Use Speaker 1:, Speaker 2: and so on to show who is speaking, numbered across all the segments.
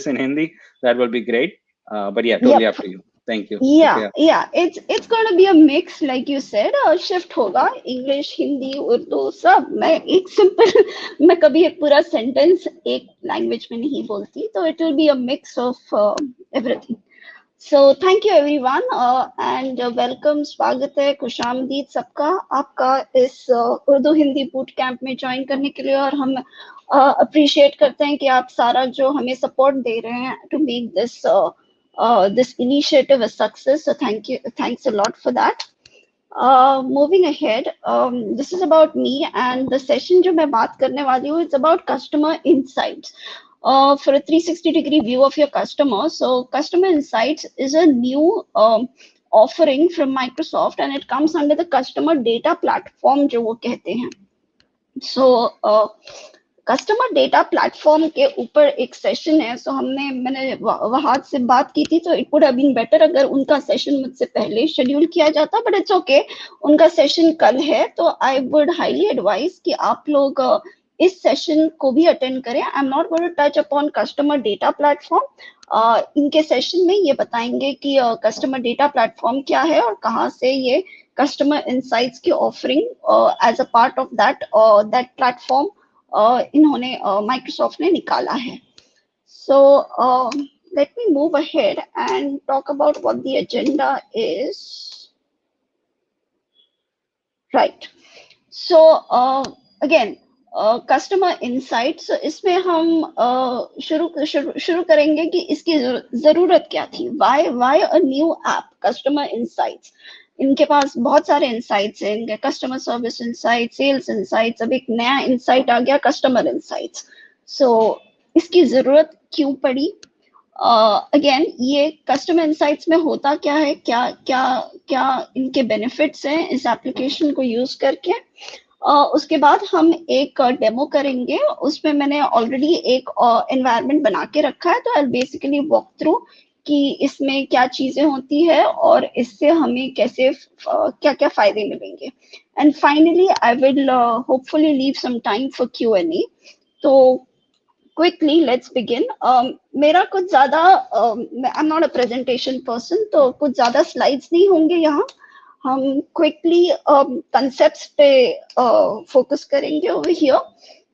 Speaker 1: in Hindi, that will be great. But yeah, totally
Speaker 2: Yep.
Speaker 1: up to you. Thank you.
Speaker 2: Yeah. It's going to be a mix, like you said. Shift होगा English, Hindi, Urdu सब. मैं एक simple मैं कभी एक पूरा sentence एक language में नहीं बोलती, तो it will be a mix of everything. So thank you everyone and welcome. स्वागत है, खुशामदीद सबका आपका इस उर्दू हिंदी बूट कैंप में ज्वाइन करने के लिए, और हम अप्रिशिएट करते हैं कि आप सारा जो हमें सपोर्ट दे रहे हैं to make this initiative a success. So thanks a lot for that. Moving ahead, this is about me, and the session जो मैं बात करने वाली हूँ, it's about customer insights. For a 360-degree view of your customer. So Customer Insights is a new offering from Microsoft, and it comes under the Customer Data Platform जो वो कहते हैं. So कस्टमर डेटा प्लेटफॉर्म के ऊपर एक session है. सो मैंने वहां से बात की थी, तो it would have been better अगर उनका सेशन मुझसे पहले शेड्यूल किया जाता, बट इट्स ओके. उनका सेशन कल है, तो आई वुड हाईली एडवाइज कि आप लोग इस सेशन को भी अटेंड करें. I am not going to touch upon customer data platform. इनके सेशन में ये बताएंगे कि कस्टमर डेटा प्लेटफॉर्म क्या है और कहाँ से ये कस्टमर इंसाइट्स की offering as a part of that platform इन्होंने माइक्रोसॉफ्ट ने निकाला है. So let me move ahead and talk about what the agenda is. Right. So again, customer insights, इसमें हम शुरू करेंगे कि इसकी जरूरत क्या थी. Why a new app customer insights. इनके पास बहुत सारे इंसाइट्स हैं. इनके customer service insight, sales insights, अब एक नया इंसाइट आ गया कस्टमर इंसाइट्स. सो इसकी जरूरत क्यों पड़ी? अगेन ये कस्टमर इंसाइट्स में होता क्या है, क्या क्या क्या इनके बेनिफिट्स हैं इस एप्लीकेशन को यूज करके. उसके बाद हम एक डेमो करेंगे. उसमें मैंने ऑलरेडी एक एनवायरनमेंट बना के रखा है, तो आई बेसिकली वॉक थ्रू कि इसमें क्या चीजें होती है और इससे हमें कैसे क्या क्या फायदे मिलेंगे. And finally I will hopefully leave some time for Q&A. तो क्विकली लेट्स बिगिन. मेरा कुछ ज्यादा I am not a presentation person, तो कुछ ज्यादा स्लाइड्स नहीं होंगे यहाँ. हम क्विकली कंसेप्ट्स पे फोकस करेंगे ओवर हियर.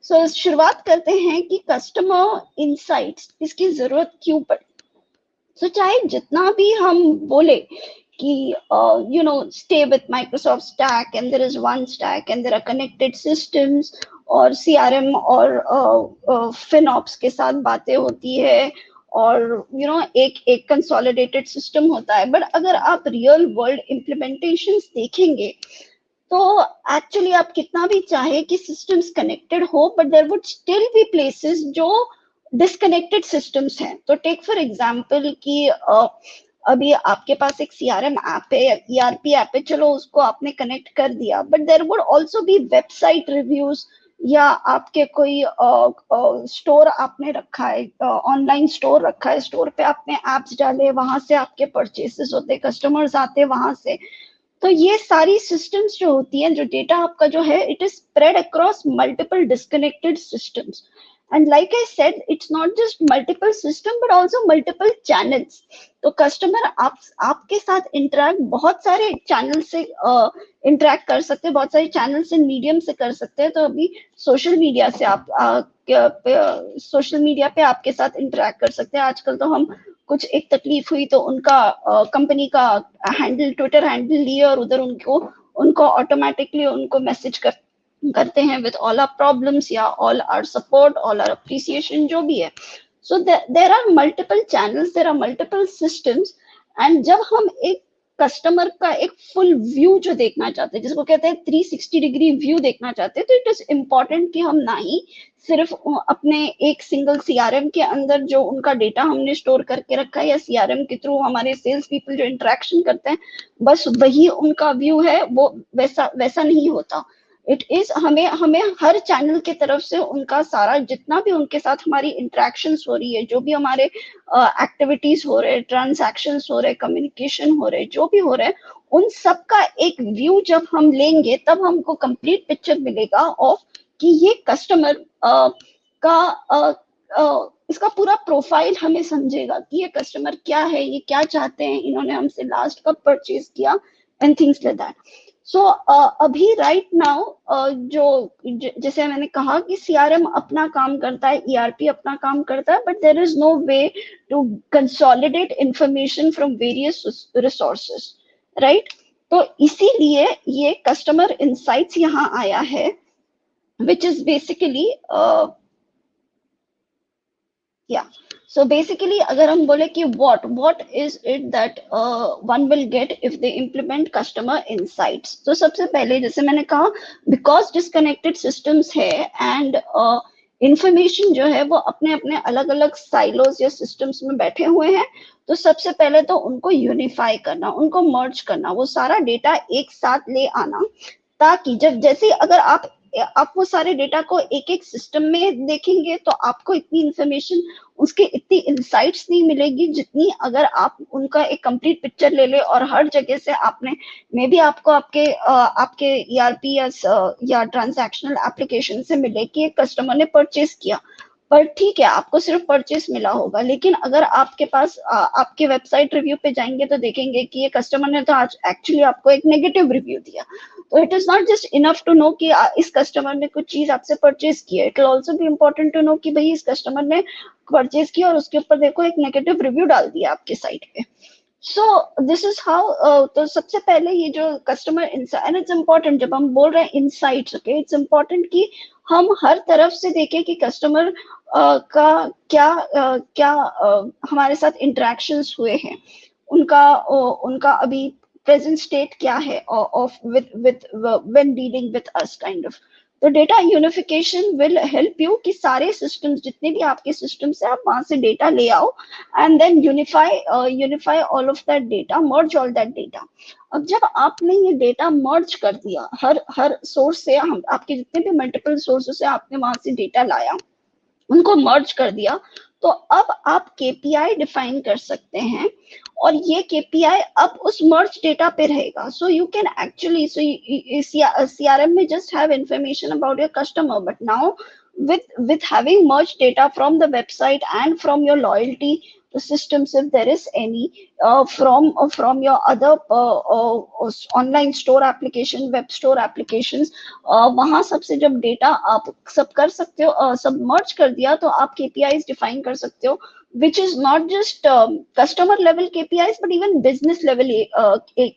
Speaker 2: सो शुरुआत करते हैं कि कस्टमर इनसाइट्स इसकी जरूरत क्यों पड़ी. सो चाहे जितना भी हम बोले कि you know, stay with Microsoft stack and there is one stack and there are connected systems, और CRM और FinOps के साथ बातें होती है, और यू नो एक कंसोलिडेटेड सिस्टम होता है. बट अगर आप रियल वर्ल्ड इम्प्लीमेंटेशंस देखेंगे, तो एक्चुअली आप कितना भी चाहे कि सिस्टम्स कनेक्टेड हो, but there would still be places जो डिस्कनेक्टेड सिस्टम्स हैं. तो टेक फॉर एग्जांपल कि अभी आपके पास एक CRM ऐप है या ERP ऐप है, चलो उसको आपने कनेक्ट कर दिया, but there would also be website reviews, या आपके कोई स्टोर आपने रखा है, ऑनलाइन स्टोर रखा है, स्टोर पे आपने एप्स डाले, वहां से आपके परचेसेस होते, कस्टमर्स आते वहां से. तो ये सारी सिस्टम्स जो होती हैं, जो डेटा आपका जो है, it is spread across multiple disconnected systems. And like I said, it's not just multiple system but also multiple channels. तो कस्टमर आपके साथ इंटरेक्ट बहुत सारे चैनल से इंटरेक्ट कर सकते हैं, बहुत सारे चैनल से, मीडियम से कर सकते हैं. तो अभी सोशल मीडिया से आप सोशल मीडिया पे आपके साथ इंटरेक्ट कर सकते हैं. आजकल तो हम कुछ एक तकलीफ हुई तो उनका कंपनी का हैंडल, ट्विटर हैंडल लिए, और उधर उनको ऑटोमेटिकली उनको मैसेज करते हैं with all our problems या all our support, all our appreciation, जो भी है. So there are multiple channels, there are multiple systems, and जब हम एक कस्टमर का एक फुल व्यू जो देखना चाहते हैं, जिसको कहते हैं 360 डिग्री व्यू देखना चाहते हैं, तो इट इज इम्पोर्टेंट कि हम ना ही सिर्फ अपने एक सिंगल CRM के अंदर जो उनका डेटा हमने स्टोर करके रखा है, या CRM के थ्रू हमारे सेल्स पीपल जो इंटरेक्शन करते हैं, बस वही उनका व्यू है, वो वैसा नहीं होता. इट इज हमें हर चैनल की तरफ से उनका सारा जितना भी उनके साथ हमारी इंटरेक्शंस हो रही है, जो भी हमारे एक्टिविटीज हो रहे, ट्रांजैक्शंस हो रहे, कम्युनिकेशन हो रहे, जो भी हो रहे हैं, उन सब का एक व्यू जब हम लेंगे, तब हमको कंप्लीट पिक्चर मिलेगा ऑफ कि ये कस्टमर का इसका पूरा प्रोफाइल हमें समझेगा कि ये कस्टमर क्या है, ये क्या चाहते हैं, इन्होंने हमसे लास्ट कब परचेज किया एंड थिंग्स लाइक दैट। सो अभी राइट नाउ जैसे मैंने कहा कि सीआरएम अपना काम करता है, ईआरपी अपना काम करता है, but there is no way to consolidate information from various resources, right. तो इसीलिए ये कस्टमर इंसाइट्स यहाँ आया है, which is basically yeah, so basically अगर हम बोले कि what is it that one will get if they implement customer insights, तो सबसे पहले जैसे मैंने कहा because disconnected systems है and इंफॉर्मेशन जो है वो अपने अपने अलग अलग साइलोज या सिस्टम्स में बैठे हुए हैं, तो सबसे पहले तो उनको यूनिफाई करना, उनको मर्ज करना, वो सारा डेटा एक साथ ले आना, ताकि जब जैसे अगर आप वो सारे डेटा को एक एक सिस्टम में देखेंगे तो आपको इतनी इंफॉर्मेशन, उसके इतनी इंसाइट्स नहीं मिलेगी जितनी अगर आप उनका एक कंप्लीट पिक्चर ले ले और हर जगह से आपने मे बी आपको आपके ईआरपी या ट्रांजैक्शनल एप्लीकेशन से मिले कि एक कस्टमर ने परचेज किया, पर ठीक है आपको सिर्फ परचेस मिला होगा, लेकिन अगर आपके पास आपके वेबसाइट रिव्यू पे जाएंगे तो देखेंगे कि ये कस्टमर ने तो आज एक्चुअली आपको एक नेगेटिव रिव्यू दिया। तो it is not just enough to know कि इस कस्टमर ने कुछ चीज आपसे परचेज किया, it will also be important to know कि भाई इस कस्टमर ने परचेज किया और उसके ऊपर देखो एक नेगेटिव रिव्यू डाल दिया आपके साइट पे। सो दिस इज हाउ, तो सबसे पहले ये जो customer insight, and it's important जब हम बोल रहे हैं इंसाइट्स, ओके, इट्स इम्पोर्टेंट कि हम हर तरफ से देखें कि कस्टमर का क्या हमारे साथ इंटरेक्शंस हुए हैं, उनका अभी प्रेजेंट स्टेट क्या है of with when dealing with us kind of. तो data unification will help you कि सारे सिस्टम्स, जितने भी आपके सिस्टम्स है, आप वहां से डेटा ले आओ and then unify all of that data, merge all that data. अब जब आपने ये डेटा मर्ज कर दिया, हर सोर्स से, हम आपके जितने भी मल्टीपल सोर्सेस से आपने वहां से डेटा लाया, उनको मर्ज कर दिया, तो अब आप केपीआई डिफाइन कर सकते हैं और ये केपीआई अब उस मर्ज डेटा पे रहेगा। So you can actually, CRM में just have information about your customer, but now with having merged data from the website and from your loyalty systems, if there is any, from your other online store application, web store applications, वहां सबसे जब data आप सब कर सकते हो, सब मर्ज कर दिया, तो आप KPIs डिफाइन कर सकते हो, which is not just customer level KPIs but even business level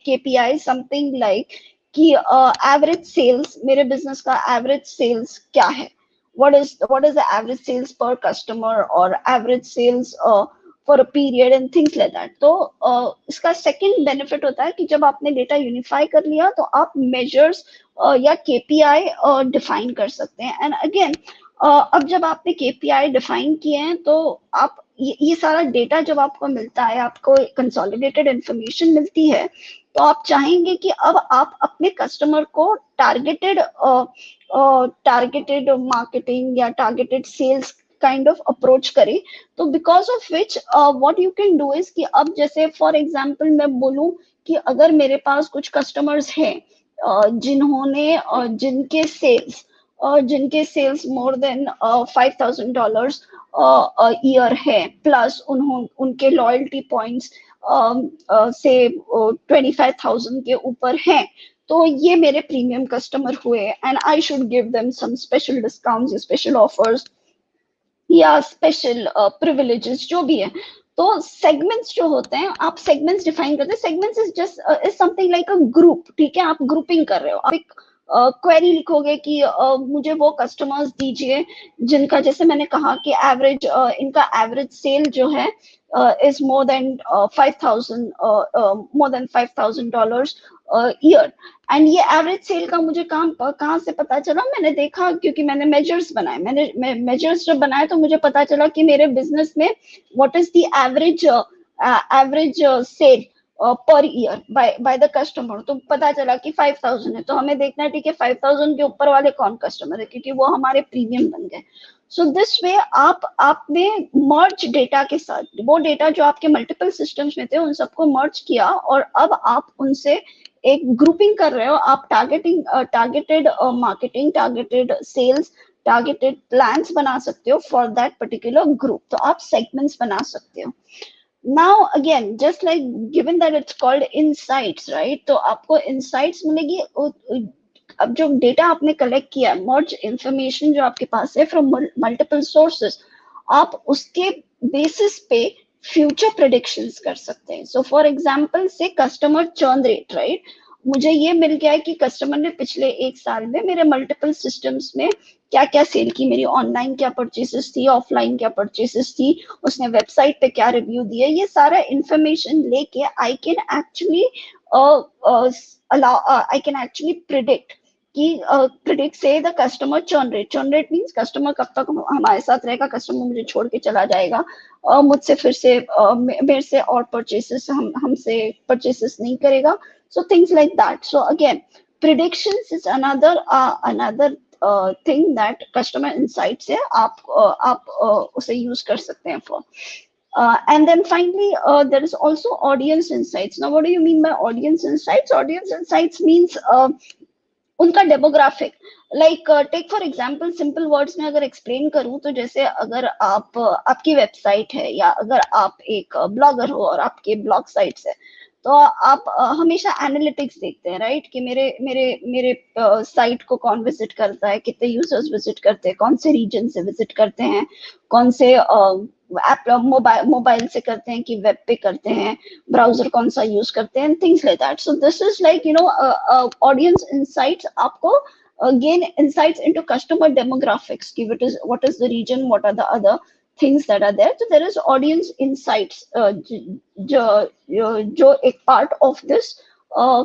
Speaker 2: KPIs, something like कि एवरेज सेल्स, मेरे बिजनेस का एवरेज सेल्स क्या है, what is the average sales per customer or average sales for a period and things like that। तो इसका second benefit होता है कि जब आपने डेटा यूनिफाई कर लिया तो आप मेजर्स या केपीआई डिफाइन कर सकते हैं। एंड अगेन अब जब आपने केपीआई डिफाइन किए हैं तो आप ये सारा डेटा जब आपको मिलता है, आपको कंसोलिडेटेड इंफॉर्मेशन मिलती है, तो आप चाहेंगे कि अब आप अपने कस्टमर को टारगेटेड मार्केटिंग या targeted sales kind of approach करें। तो because of which what you can do is कि अब जैसे फॉर एग्जांपल मैं बोलूं कि अगर मेरे पास कुछ कस्टमर्स हैं जिन्होंने जिनके सेल्स मोर देन $5,000 ईयर है, प्लस उनके लॉयल्टी पॉइंट्स से 25,000 के ऊपर हैं, तो ये मेरे प्रीमियम कस्टमर हुए and I should give them some special discounts, special offers या स्पेशल प्रिविलेजेस जो भी है। तो सेगमेंट्स जो होते हैं, आप सेगमेंट्स डिफाइन करते हैं। Segments is just is something like a group, ठीक है, आप ग्रुपिंग कर रहे हो। आप एक क्वेरी लिखोगे कि मुझे वो कस्टमर्स दीजिए जिनका, जैसे मैंने कहा कि एवरेज इनका एवरेज सेल जो है is more than $5,000 year. And ये एवरेज सेल का मुझे कहाँ से पता चला? मैंने देखा, क्योंकि मैंने मेजर्स बनाए, मैंने मेजर्स जब बनाए तो मुझे पता चला कि मेरे बिजनेस में what is the average sale per year by the customer. तो पता चला कि 5,000 है, तो हमें देखना है ठीक है 5,000 के ऊपर वाले कौन कस्टमर है, क्योंकि वो हमारे प्रीमियम बन गए। सो दिस वे आपने मर्ज डेटा के साथ, वो डेटा जो आपके मल्टीपल सिस्टम्स में थे उन सबको मर्ज किया और अब आप उनसे एक ग्रुपिंग कर रहे हो। आप targeted marketing, targeted sales, targeted plans बना सकते हो फॉर दैट पर्टिकुलर ग्रुप, तो आप सेगमेंट्स बना सकते हो. Now again just like given that it's called insights, right, तो आपको इनसाइट्स मिलेगी. अब जो डेटा आपने कलेक्ट किया, मर्ज इंफॉर्मेशन जो आपके पास है फ्रॉम मल्टीपल सोर्सेस, आप उसके बेसिस पे फ्यूचर प्रेडिक्शंस कर सकते हैं. सो फॉर एग्जांपल से कस्टमर चर्न रेट, राइट, मुझे ये मिल गया है कि कस्टमर ने पिछले 1 साल में मेरे मल्टीपल सिस्टम्स में क्या क्या सेल की, मेरी ऑनलाइन क्या परचेसेस थी, ऑफलाइन क्या परचेसेस थी, उसने वेबसाइट पे क्या रिव्यू दिया, ये सारा इंफॉर्मेशन लेके I can actually I can actually predict कि प्रिडिक्ट से the customer churn rate. Churn rate means customer कब तक हमारे साथ रहेगा, कस्टमर मुझे छोड़ के चला जाएगा, मुझसे फिर से मेरे से और परचेसेस हमसे परचेसेस नहीं करेगा. So things like that. So again, predictions is another thing that customer insights है, आप उसे use कर सकते हैं for. And then finally, there is also audience insights. Now, what do you mean by audience insights? Audience insights means उनका demographic. Like take for example, simple words में अगर explain करूं तो जैसे अगर आपकी वेबसाइट है या अगर आप एक ब्लॉगर हो और आपके ब्लॉग साइट्स है, तो आप हमेशा एनालिटिक्स देखते हैं, राइट, कि मेरे मेरे मेरे साइट को कौन विजिट करता है, कितने यूजर्स विजिट करते हैं, कौन से रीजन से विजिट करते हैं, कौन से ऐप मोबाइल से करते हैं कि वेब पे करते हैं, ब्राउजर कौन सा यूज करते हैं, things like that. So this is like audience insights आपको gain insights into customer demographics, ki what is the region, what are the other things that are there. So there is audience insights जो एक part of this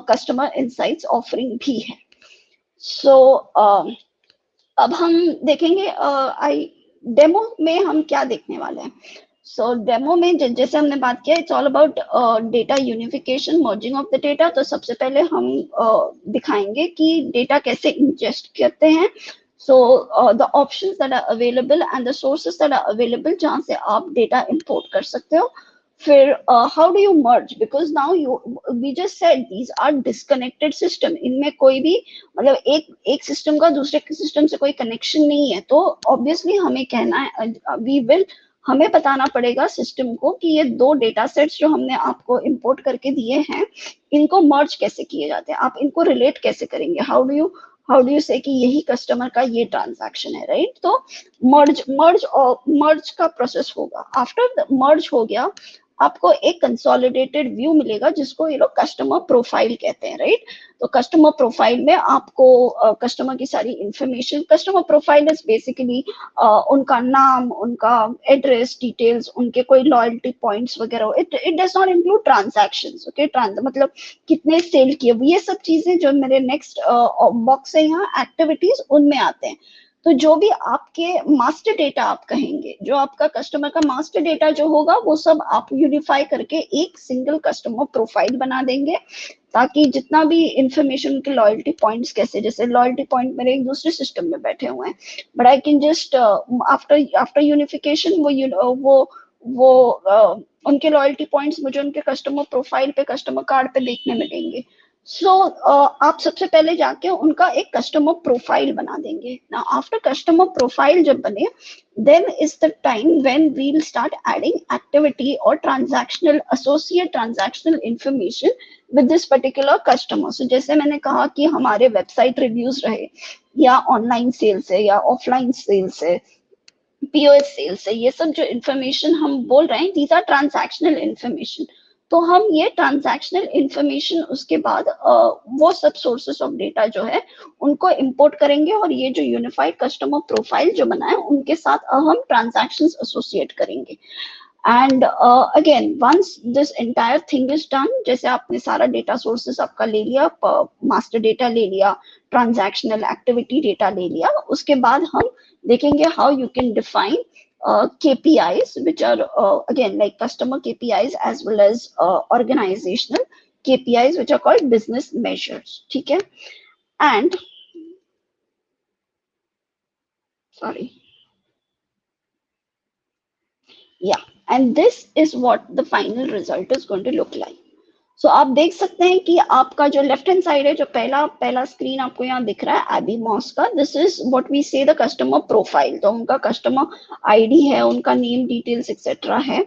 Speaker 2: customer insights offering भी है. So अब हम देखेंगे demo में हम क्या देखने वाले हैं. सो डेमो में जैसे हमने बात किया, it's all about data unification, merging of the data. तो सबसे पहले हम दिखाएंगे कि डेटा कैसे इंजेस्ट करते हैं. So the options that are available and the sources that are available जहां से आप डेटा इंपोर्ट कर सकते हो. फिर how do you merge, because now we just said these are disconnected system. इनमें कोई भी मतलब एक सिस्टम का दूसरे सिस्टम से कोई कनेक्शन नहीं है. तो ऑब्वियसली हमें कहना है, हमें बताना पड़ेगा सिस्टम को कि ये दो डेटा सेट्स जो हमने आपको इंपोर्ट करके दिए हैं, इनको मर्ज कैसे किए जाते हैं, आप इनको रिलेट कैसे करेंगे, हाउ डू यू से कि यही कस्टमर का ये ट्रांजैक्शन है, राइट. तो मर्ज का प्रोसेस होगा. आफ्टर मर्ज हो गया, आपको एक कंसोलिडेटेड व्यू मिलेगा जिसको ये लोग कस्टमर प्रोफाइल कहते हैं, राइट. तो कस्टमर प्रोफाइल में आपको कस्टमर की सारी information, customer profile is basically उनका नाम, उनका एड्रेस डिटेल्स, उनके कोई लॉयल्टी पॉइंट्स वगैरह. It does not include transactions, okay, मतलब कितने सेल किए, ये सब चीजें जो मेरे नेक्स्ट बॉक्स है यहाँ एक्टिविटीज, उनमें आते हैं. तो जो भी आपके मास्टर डेटा आप कहेंगे, जो आपका कस्टमर का मास्टर डेटा जो होगा, वो सब आप यूनिफाई करके एक सिंगल कस्टमर प्रोफाइल बना देंगे, ताकि जितना भी इंफॉर्मेशन के लॉयल्टी पॉइंट्स, कैसे जैसे लॉयल्टी पॉइंट मेरे एक दूसरे सिस्टम में बैठे हुए हैं, but I can just after unification उनके लॉयल्टी पॉइंट्स मुझे उनके कस्टमर प्रोफाइल पे, कस्टमर कार्ड पे देखने मिलेंगे. सो आप सबसे पहले जाके उनका एक कस्टमर प्रोफाइल बना देंगे. नाउ आफ्टर कस्टमर प्रोफाइल जब बने, then is the time when we'll start adding activity or associate transactional information with this particular customer. So जैसे मैंने कहा कि हमारे वेबसाइट रिव्यूज रहे, या ऑनलाइन सेल्स है, या ऑफलाइन सेल्स है, POS सेल्स है, ये सब जो इंफॉर्मेशन हम बोल रहे हैं, these are transactional information. तो हम ये ट्रांजैक्शनल इंफॉर्मेशन उसके बाद वो सब सोर्सेस ऑफ डेटा जो है उनको इंपोर्ट करेंगे, और ये जो यूनिफाइड कस्टमर प्रोफाइल जो बना है उनके साथ हम ट्रांजैक्शंस एसोसिएट करेंगे. And again once this entire thing is done, जैसे आपने सारा डेटा सोर्सेस आपका ले लिया, मास्टर डेटा ले लिया, ट्रांजैक्शनल एक्टिविटी डेटा ले लिया, उसके बाद हम देखेंगे how you can define KPIs, which are again like customer KPIs as well as organizational KPIs, which are called business measures. ठीक है. And sorry, yeah, and this is what the final result is going to look like. सो आप देख सकते हैं कि आपका जो left hand side है, जो पहला स्क्रीन आपको यहाँ दिख रहा है एबी मॉस का, दिस इज व्हाट वी से द कस्टमर प्रोफाइल। तो उनका कस्टमर आईडी है, उनका नेम डिटेल्स एक्सेट्रा है।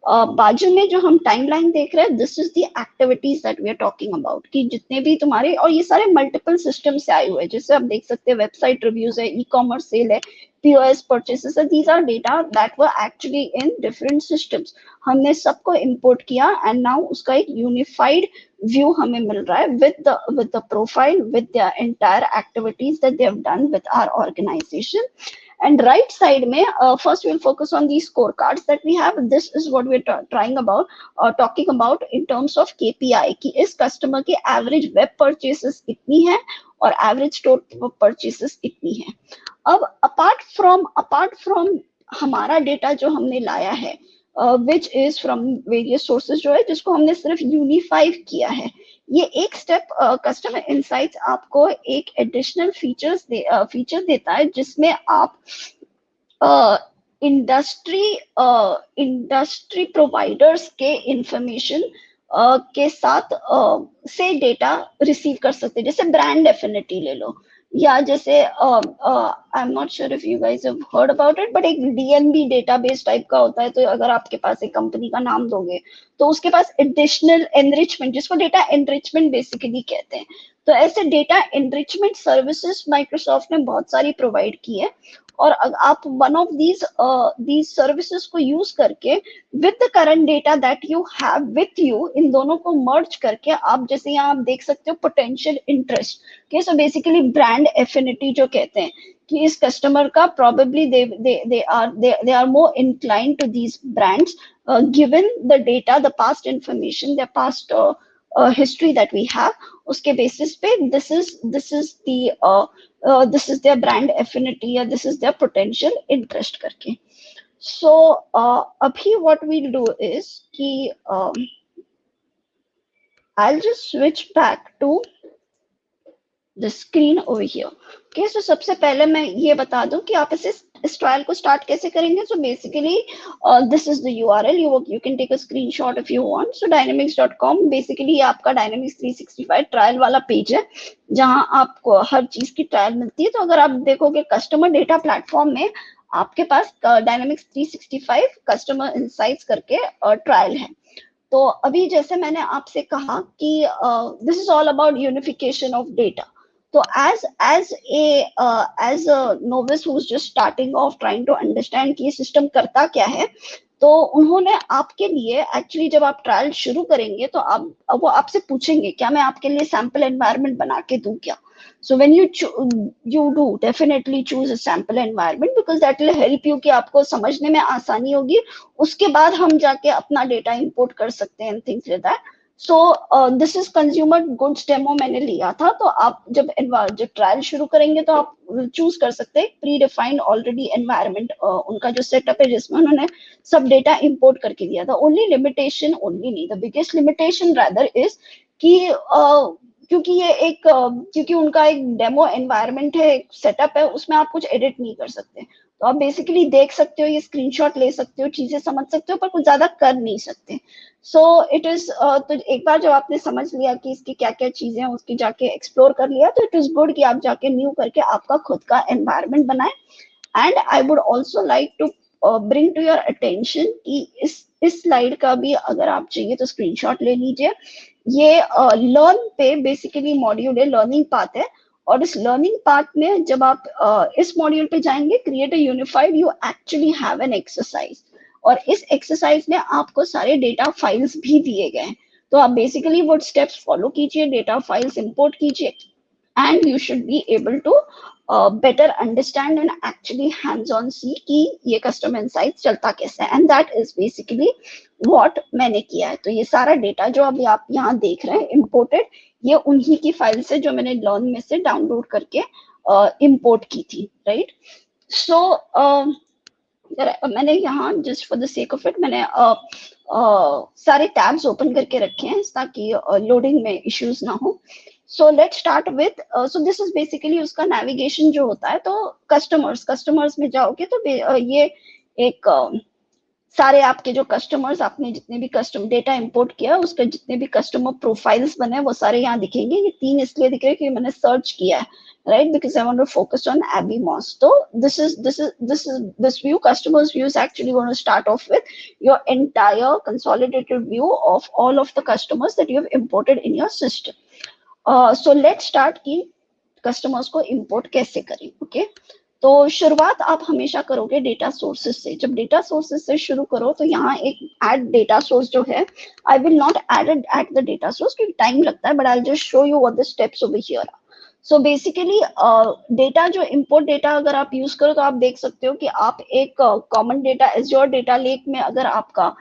Speaker 2: बाजू में जो हम टाइमलाइन देख रहे हैं, this is the activities that we are talking about, कि जितने भी तुम्हारे, और ये सारे मल्टीपल सिस्टम से आए हुए हैं, जैसे आप देख सकते हैं वेबसाइट रिव्यूज है, ई कॉमर्स सेल है, POS purchases है, these are data that were actually in different systems। हमने सबको इंपोर्ट किया एंड नाउ उसका एक यूनिफाइड व्यू हमें मिल रहा है with the profile, with their entire activities that they have done with our organization। And right side में first we'll focus on these scorecards that we have। This is what we're trying about talking about in terms of KPI, कि इस customer की average web purchases इतनी है और average store purchases इतनी है। अब अपार्ट फ्रॉम हमारा डेटा जो हमने लाया है, which is from various sources जो है, जिसको हमने सिर्फ यूनिफाई किया है, ये एक स्टेप कस्टमर इनसाइट्स आपको एक एडिशनल फीचर देता है, जिसमें आप इंडस्ट्री प्रोवाइडर्स के इंफॉर्मेशन के साथ से डेटा रिसीव कर सकते हैं। जैसे ब्रांड एफिनिटी ले लो, या जैसे आई am not sure if you guys have heard about it, but एक DNB डेटाबेस टाइप का होता है। तो अगर आपके पास एक कंपनी का नाम दोगे तो उसके पास एडिशनल एनरिचमेंट, जिसको डेटा एनरिचमेंट बेसिकली कहते हैं, तो ऐसे डेटा एनरिचमेंट सर्विसेज माइक्रोसॉफ्ट ने बहुत सारी प्रोवाइड की है। और आप वन ऑफ दीज सर्विसेज को यूज करके with the current data that you have with you, इन दोनों को मर्ज करके आप, जैसे यहाँ आप देख सकते हो पोटेंशियल इंटरेस्ट के, सो बेसिकली ब्रांड एफिनिटी जो कहते हैं, कि इस कस्टमर का probably they are more inclined to these brands given the data, the past information, the past history that we have, उसके basis पे this is their brand affinity या this is their potential interest करके। So अभी what we'll do is कि I'll just switch back to the screen over here। Okay, so सबसे पहले मैं ये बता दूं कि आप इस ट्रायल को स्टार्ट कैसे करेंगे। So basically this is the URL, you can take a screenshot if you want। So dynamics.com basically ये आपका Dynamics 365 ट्रायल वाला पेज है, जहां आपको हर चीज की ट्रायल मिलती है। तो अगर आप देखोगे कस्टमर डेटा प्लेटफॉर्म में आपके पास Dynamics 365 कस्टमर इंसाइट्स करके ट्रायल है। तो अभी जैसे मैंने आपसे कहा कि this is all about unification of data. तो as a novice who's just starting off trying to understand कि ये सिस्टम करता क्या है, तो उन्होंने आपके लिए एक्चुअली जब आप ट्रायल शुरू करेंगे तो वो आपसे पूछेंगे क्या मैं आपके लिए सैंपल एनवायरनमेंट बना के दूं क्या। So when you do definitely choose a sample environment because that will help you कि आपको समझने में आसानी होगी। उसके बाद हम जाके अपना डेटा इंपोर्ट कर सकते हैं things like that। So this is consumer goods demo मैंने लिया था। तो आप जब ट्रायल शुरू करेंगे तो आप चूज कर सकते हैं प्री डिफाइंड ऑलरेडी एनवायरनमेंट, उनका जो सेटअप है जिसमें उन्होंने सब डेटा इंपोर्ट करके दिया था। ओनली लिमिटेशन, ओनली नहीं, the biggest limitation rather is कि क्योंकि ये एक क्योंकि उनका एक डेमो एनवायरनमेंट है, एक सेटअप है, उसमें आप कुछ एडिट नहीं कर सकते। तो आप बेसिकली देख सकते हो, ये स्क्रीनशॉट ले सकते हो, चीजें समझ सकते हो, पर कुछ ज्यादा कर नहीं सकते। सो इट इज तो एक बार जब आपने समझ लिया कि इसकी क्या क्या चीजें हैं, उसकी जाके एक्सप्लोर कर लिया, तो इट इज गुड कि आप जाके न्यू करके आपका खुद का एनवायरनमेंट बनाए। And I would also like to bring to your attention कि इस स्लाइड का भी अगर आप चाहिए तो स्क्रीनशॉट ले लीजिए। ये लर्न पे बेसिकली मॉड्यूल है, लर्निंग पाथ है। और इस लर्निंग पाथ में जब आप इस मॉड्यूल पे जाएंगे, create a unified, you actually have an exercise, और इस एक्सरसाइज में आपको सारे डेटा फाइल्स भी दिए गए हैं। तो आप बेसिकली वो स्टेप्स फॉलो कीजिए, डेटा फाइल्स इंपोर्ट कीजिए, and you should be able to better understand and actually hands on see कि ये customer insights चलता कैसे है। and that is basically what मैंने किया है। तो ये सारा डेटा जो अभी आप यहाँ देख रहे हैं imported, ये उन्हीं की फाइल से जो मैंने लर्न में से डाउनलोड करके import की थी, right? So मैंने यहाँ just for the sake of it मैंने सारे टैब्स ओपन करके रखे हैं ताकि लोडिंग में इश्यूज ना हो। So let's start with, so this is basically उसका नेविगेशन जो होता है। तो कस्टमर्स में जाओगे तो ये एक सारे आपके जो कस्टमर्स, आपने जितने भी कस्टमर डेटा इंपोर्ट किया उसके जितने भी कस्टमर प्रोफाइल्स बने वो सारे यहाँ दिखेंगे। ये 3 इसलिए दिख रहे हैं कि मैंने सर्च किया है, right? Because I want to focus on Abby Moss. So this view, customers view, is actually going to start off with your entire consolidated view of all of the customers that you have imported in your system. So let's start कि customers को import कैसे करें। Okay, तो शुरुआत आप हमेशा करोगे data sources से। जब डेटा सोर्सेज से शुरू करो तो यहाँ एक ऐड डेटा सोर्स जो है, I will not add at the data source क्योंकि टाइम लगता है, but I just show you what the steps over here. So basically data जो इंपोर्ट डेटा अगर आप यूज करो तो आप देख सकते हो कि आप एक common data Azure data lake में अगर आपका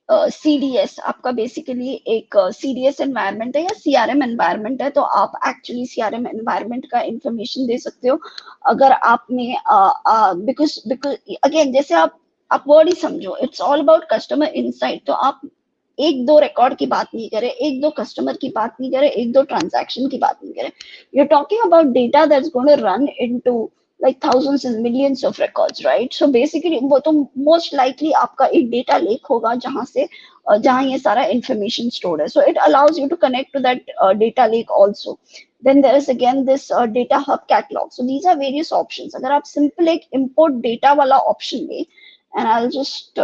Speaker 2: CDS आपका बेसिकली एक CDS एनवायरनमेंट है या CRM एनवायरनमेंट है, तो आप एक्चुअली CRM एनवायरनमेंट का इंफॉर्मेशन दे सकते हो। अगर आपने बिकॉज बिकॉज अगेन जैसे आप वर्ड ही समझो, it's all about customer insight. तो आप एक दो रिकॉर्ड की बात नहीं करें, एक दो कस्टमर की बात नहीं करें, एक दो ट्रांजैक्शन की बात नहीं करें। You are talking about data that's going to run into like thousands and millions of records, right? So basically वो तो most likely आपका एक data lake होगा जहां से जहां ये सारा information stored है। So it allows you to connect to that data lake also. Then there is again this data hub catalog. So these are various options. अगर आप simple एक import data वाला option ले, and I'll just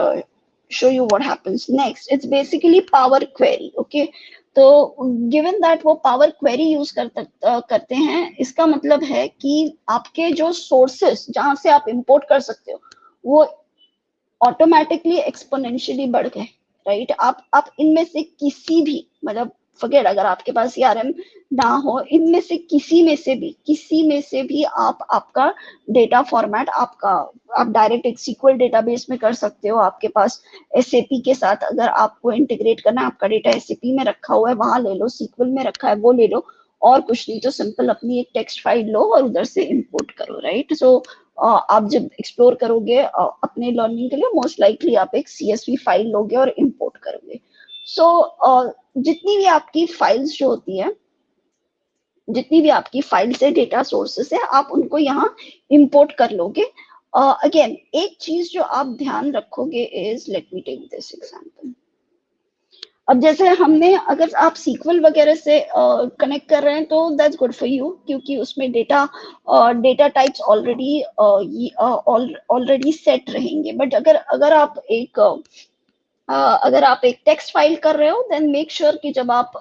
Speaker 2: show you what happens next. It's basically Power Query, okay? तो given that वो power query use करते हैं, इसका मतलब है कि आपके जो सोर्सेस जहां से आप इंपोर्ट कर सकते हो वो ऑटोमेटिकली एक्सपोनेंशियली बढ़ गए, राइट? आप इनमें से किसी भी, मतलब फॉरगेट अगर आपके पास CRM ना हो, इनमें से किसी में से भी आप आपका डेटा फॉर्मेट आप डायरेक्ट एक SQL डेटाबेस में कर सकते हो। आपके पास SAP के साथ अगर आपको इंटीग्रेट करना है, आपका डेटा SAP में रखा हुआ है वहां ले लो, SQL में रखा है वो ले लो, और कुछ नहीं तो सिंपल अपनी एक टेक्स्ट फाइल लो और उधर से इंपोर्ट करो, राइट? सो आप जब एक्सप्लोर करोगे अपने लर्निंग के लिए, मोस्ट लाइकली आप एक CSV फाइल लोगे और इंपोर्ट करोगे। सो जितनी भी आपकी फाइल्स जो होती है, जितनी भी आपकी फाइल्स है, डेटा सोर्सेस है, आप उनको यहाँ इंपोर्ट कर लोगे। अगेन एक चीज जो आप ध्यान रखोगे is, let me take this example. अब जैसे हमने, अगर आप SQL वगैरह से कनेक्ट कर रहे हैं तो दैट्स गुड फॉर यू, क्योंकि उसमें डेटा टाइप्स ऑलरेडी सेट रहेंगे। बट अगर आप एक टेक्स्ट फाइल कर रहे हो, देन मेक श्योर कि जब आप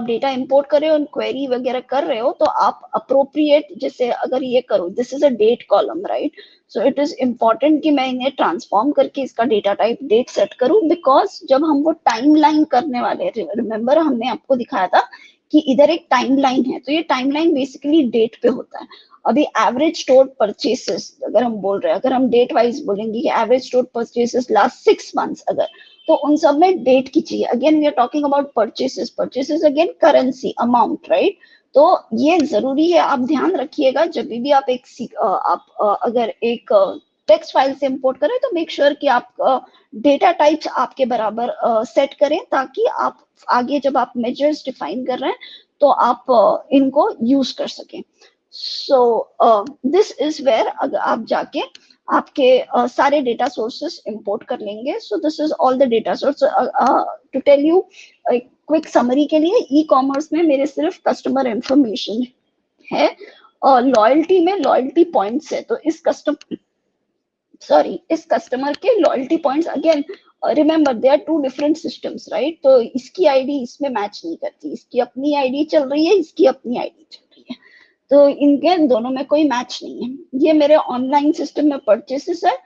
Speaker 2: डेटा इंपोर्ट कर रहे हो, क्वेरी वगैरह कर रहे हो, तो आप अप्रोप्रिएट, जैसे अगर ये करो, this is a date column, right? So it is important कि मैं इन्हें ट्रांसफॉर्म करके इसका डेटा टाइप डेट सेट करूं, बिकॉज जब हम वो टाइमलाइन करने वाले, रिमेंबर हमने आपको दिखाया था कि इधर एक टाइमलाइन है, तो ये टाइमलाइन बेसिकली डेट पे होता है। अभी एवरेज स्टोर्ड परचेसेस अगर हम बोल रहे हैं, अगर हम डेट वाइज बोलेंगे कि average stored purchases last 6 months, अगर तो उन सब में डेट की चाहिए। Again we are talking about purchases again currency amount, right? तो ये जरूरी है, आप ध्यान रखिएगा जब भी आप अगर एक टेक्स्ट फाइल से इंपोर्ट करें तो मेक श्योर कि आप डेटा टाइप्स आपके बराबर सेट करें, ताकि आप आगे जब आप मेजर्स डिफाइन कर रहे हैं तो आप इनको यूज कर सकें। सो दिस इज वेयर अगर आप जाके आपके सारे डेटा सोर्सेस इंपोर्ट कर लेंगे। So this is all the data source. To tell you quick summary के लिए, ई कॉमर्स में मेरे सिर्फ कस्टमर इंफॉर्मेशन है, और लॉयल्टी में लॉयल्टी पॉइंट्स है। तो इस कस्टमर के loyalty points, again remember they are 2 different systems, right? तो इसकी आईडी इसमें मैच नहीं करती, इसकी अपनी आईडी चल रही है, इसकी अपनी आईडी चल रही है, तो इनके दोनों में कोई मैच नहीं है। ये मेरे ऑनलाइन सिस्टम में परचेसेस है,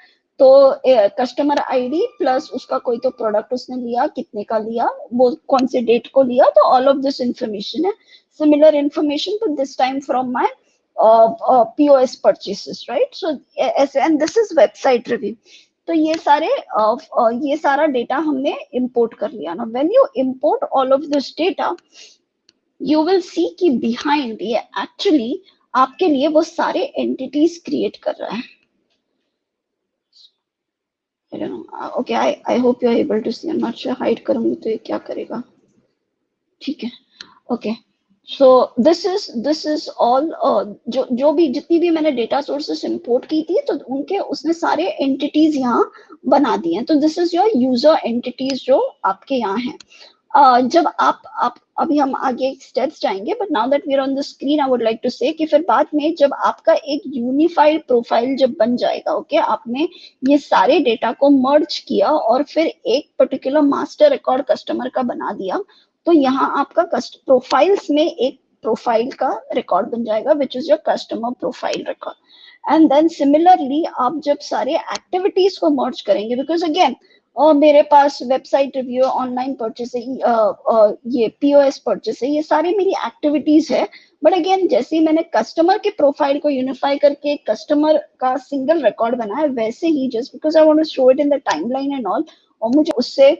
Speaker 2: तो कस्टमर आईडी प्लस उसका कोई तो प्रोडक्ट उसने लिया, कितने का लिया, वो कौन से डेट को लिया, तो ऑल ऑफ दिस इंफॉर्मेशन है। Similar information but this time from my POS purchases, right? So and this is website review. तो ये सारा डेटा हमने इंपोर्ट कर लिया ना। When you import all of this data, you will see कि behind ये एक्चुअली आपके लिए वो सारे एंटिटीज क्रिएट कर रहा है। Okay, I hope you are able to see. I am not sure, hide करूंगी तो ये क्या करेगा? ठीक है, okay. So this is all, जो भी जितनी भी मैंने डेटा सोर्सेस इंपोर्ट की थी तो उनके उसने सारे एंटिटीज यहाँ बना दिए हैं। तो this is your user entities जो आपके यहाँ हैं। जब आप अभी हम आगे स्टेप्स जाएंगे, but now that we are on the screen I would like to say कि फिर बाद में जब आपका एक यूनिफाइड प्रोफाइल जब बन जाएगा, ओके आपने ये सारे डेटा को मर्ज किया और फिर एक पर्टिकुलर मास्टर रिकॉर्ड कस्टमर का बना दिया, तो यहाँ आपका प्रोफाइल्स में एक प्रोफाइल का रिकॉर्ड बन जाएगा which is your customer profile record. And then similarly आप जब सारे एक्टिविटीज को मर्ज करेंगे, बिकॉज अगेन और मेरे पास वेबसाइट रिव्यू, ऑनलाइन परचेस है, ये पीओएस परचेस है, ये सारी मेरी एक्टिविटीज है। बट अगेन जैसे ही मैंने कस्टमर के प्रोफाइल को यूनिफाई करके कस्टमर का सिंगल रिकॉर्ड बनाया, वैसे ही just because I want to show it in the timeline and all, और मुझे उससे